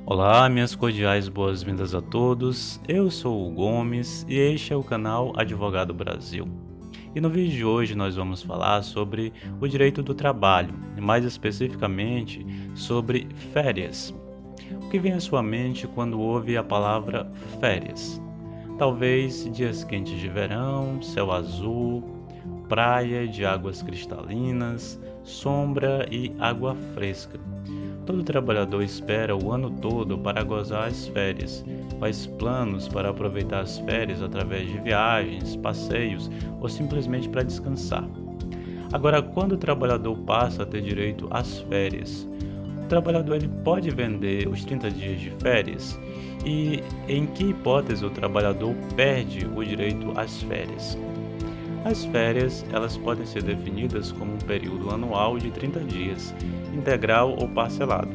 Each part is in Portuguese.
Olá, minhas cordiais boas-vindas a todos. Eu sou o Gomes e este é o canal Advogado Brasil. E no vídeo de hoje nós vamos falar sobre o direito do trabalho, e mais especificamente sobre férias. O que vem à sua mente quando ouve a palavra férias? Talvez dias quentes de verão, céu azul, praia de águas cristalinas, sombra e água fresca. Todo trabalhador espera o ano todo para gozar as férias, faz planos para aproveitar as férias através de viagens, passeios ou simplesmente para descansar. Agora, quando o trabalhador passa a ter direito às férias, o trabalhador ele pode vender os 30 dias de férias? E em que hipótese o trabalhador perde o direito às férias? As férias, elas podem ser definidas como um período anual de 30 dias, integral ou parcelado,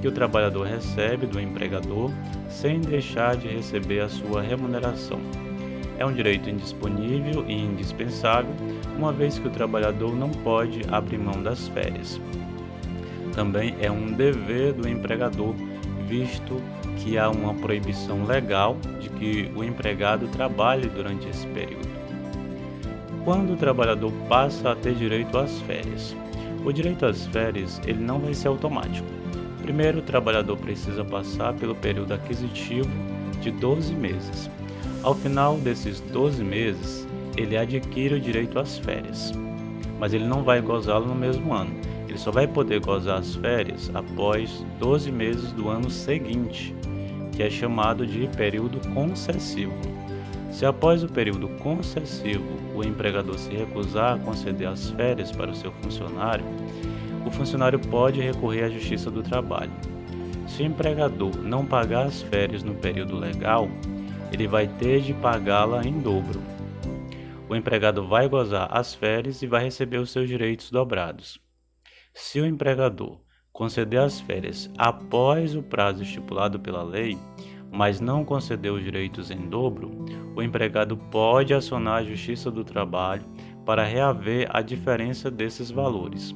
que o trabalhador recebe do empregador sem deixar de receber a sua remuneração. É um direito indisponível e indispensável, uma vez que o trabalhador não pode abrir mão das férias. Também é um dever do empregador, visto que há uma proibição legal de que o empregado trabalhe durante esse período. Quando o trabalhador passa a ter direito às férias? O direito às férias ele não vai ser automático. Primeiro, o trabalhador precisa passar pelo período aquisitivo de 12 meses. Ao final desses 12 meses, ele adquire o direito às férias, mas ele não vai gozá-lo no mesmo ano. Ele só vai poder gozar as férias após 12 meses do ano seguinte, que é chamado de período concessivo. Se após o período concessivo o empregador se recusar a conceder as férias para o seu funcionário, o funcionário pode recorrer à Justiça do Trabalho. Se o empregador não pagar as férias no período legal, ele vai ter de pagá-la em dobro. O empregado vai gozar as férias e vai receber os seus direitos dobrados. Se o empregador conceder as férias após o prazo estipulado pela lei, mas não conceder os direitos em dobro, o empregado pode acionar a Justiça do Trabalho para reaver a diferença desses valores.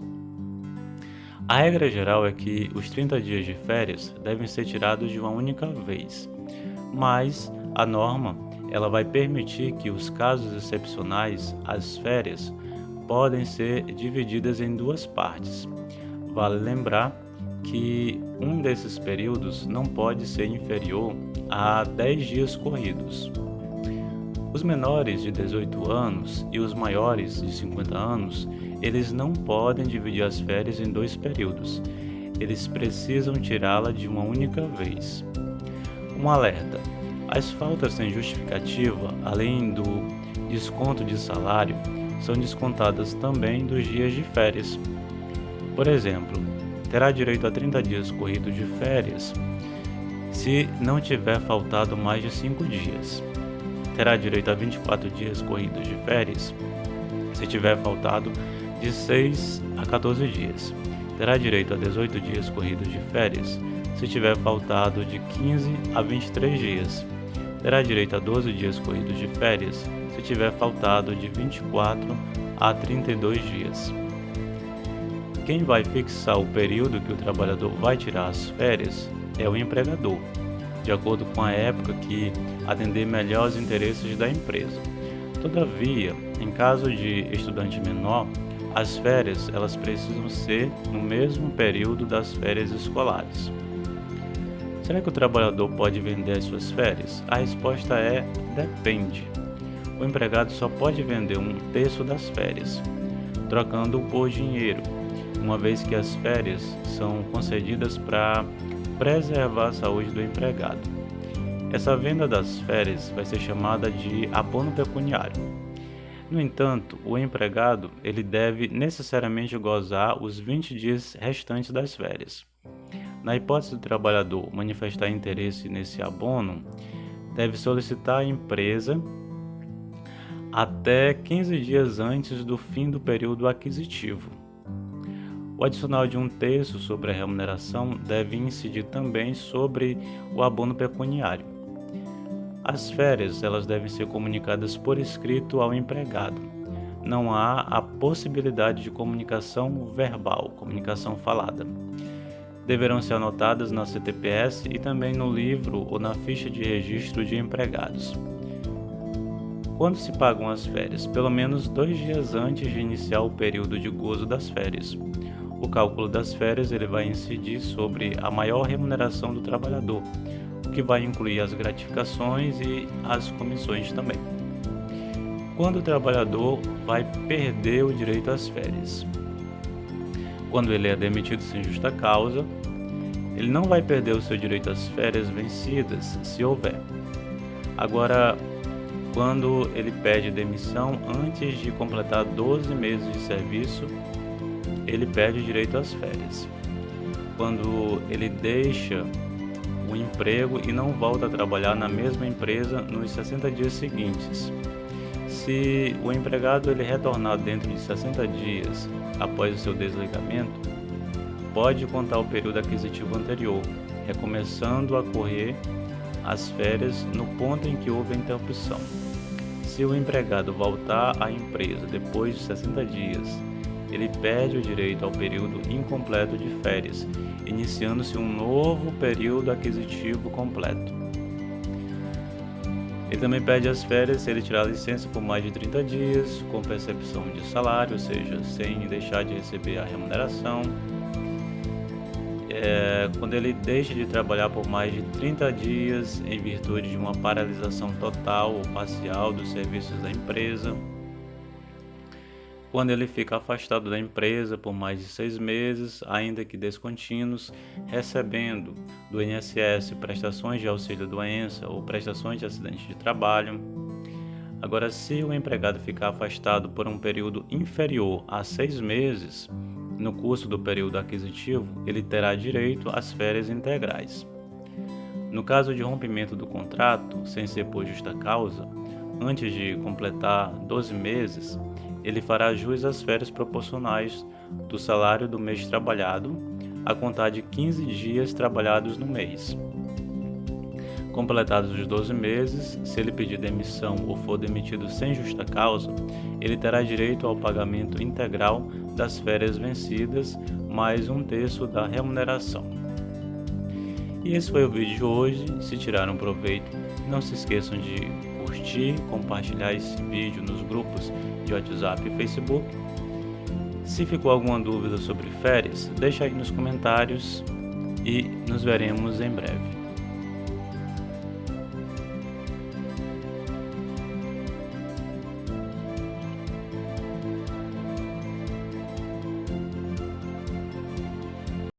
A regra geral é que os 30 dias de férias devem ser tirados de uma única vez, mas a norma ela vai permitir que os casos excepcionais, as férias, podem ser divididas em duas partes. Vale lembrar que um desses períodos não pode ser inferior a 10 dias corridos. Os menores de 18 anos e os maiores de 50 anos, eles não podem dividir as férias em dois períodos. Eles precisam tirá-la de uma única vez. Um alerta: as faltas sem justificativa, além do desconto de salário, são descontadas também dos dias de férias. Por exemplo, terá direito a 30 dias corridos de férias se não tiver faltado mais de 5 dias. Terá direito a 24 dias corridos de férias se tiver faltado de 6 a 14 dias. Terá direito a 18 dias corridos de férias se tiver faltado de 15 a 23 dias. Terá direito a 12 dias corridos de férias se tiver faltado de 24 a 32 dias. Quem vai fixar o período que o trabalhador vai tirar as férias é o empregador, de acordo com a época que atender melhor aos interesses da empresa. Todavia, em caso de estudante menor, as férias elas precisam ser no mesmo período das férias escolares. Será que o trabalhador pode vender as suas férias? A resposta é: depende. O empregado só pode vender um terço das férias, trocando por dinheiro, uma vez que as férias são concedidas para preservar a saúde do empregado. Essa venda das férias vai ser chamada de abono pecuniário. No entanto, o empregado ele deve necessariamente gozar os 20 dias restantes das férias. Na hipótese do trabalhador manifestar interesse nesse abono, deve solicitar à empresa até 15 dias antes do fim do período aquisitivo. O adicional de um terço sobre a remuneração deve incidir também sobre o abono pecuniário. As férias elas devem ser comunicadas por escrito ao empregado. Não há a possibilidade de comunicação verbal, comunicação falada. deverão ser anotadas na CTPS e também no livro ou na ficha de registro de empregados. Quando se pagam as férias? Pelo menos 2 dias antes de iniciar o período de gozo das férias. O cálculo das férias ele vai incidir sobre a maior remuneração do trabalhador, o que vai incluir as gratificações e as comissões também. Quando o trabalhador vai perder o direito às férias? Quando ele é demitido sem justa causa, ele não vai perder o seu direito às férias vencidas, se houver. Agora, quando ele pede demissão antes de completar 12 meses de serviço, ele perde o direito às férias. Quando ele deixa o emprego e não volta a trabalhar na mesma empresa nos 60 dias seguintes. Se o empregado ele retornar dentro de 60 dias após o seu desligamento, pode contar o período aquisitivo anterior, recomeçando a correr as férias no ponto em que houve a interrupção. Se o empregado voltar à empresa depois de 60 dias, ele perde o direito ao período incompleto de férias, iniciando-se um novo período aquisitivo completo. Ele também perde as férias se ele tirar licença por mais de 30 dias, com percepção de salário, ou seja, sem deixar de receber a remuneração. Quando ele deixa de trabalhar por mais de 30 dias em virtude de uma paralisação total ou parcial dos serviços da empresa. Quando ele fica afastado da empresa por mais de 6 meses, ainda que descontínuos, recebendo do INSS prestações de auxílio-doença ou prestações de acidente de trabalho. Agora, se o empregado ficar afastado por um período inferior a 6 meses, no curso do período aquisitivo, ele terá direito às férias integrais. No caso de rompimento do contrato, sem ser por justa causa, antes de completar 12 meses, ele fará jus às férias proporcionais do salário do mês trabalhado, a contar de 15 dias trabalhados no mês. Completados os 12 meses, se ele pedir demissão ou for demitido sem justa causa, ele terá direito ao pagamento integral das férias vencidas, mais 1/3 da remuneração. E esse foi o vídeo de hoje. Se tiraram proveito, não se esqueçam de curtir, compartilhar esse vídeo nos grupos de WhatsApp e Facebook. Se ficou alguma dúvida sobre férias, deixa aí nos comentários e nos veremos em breve.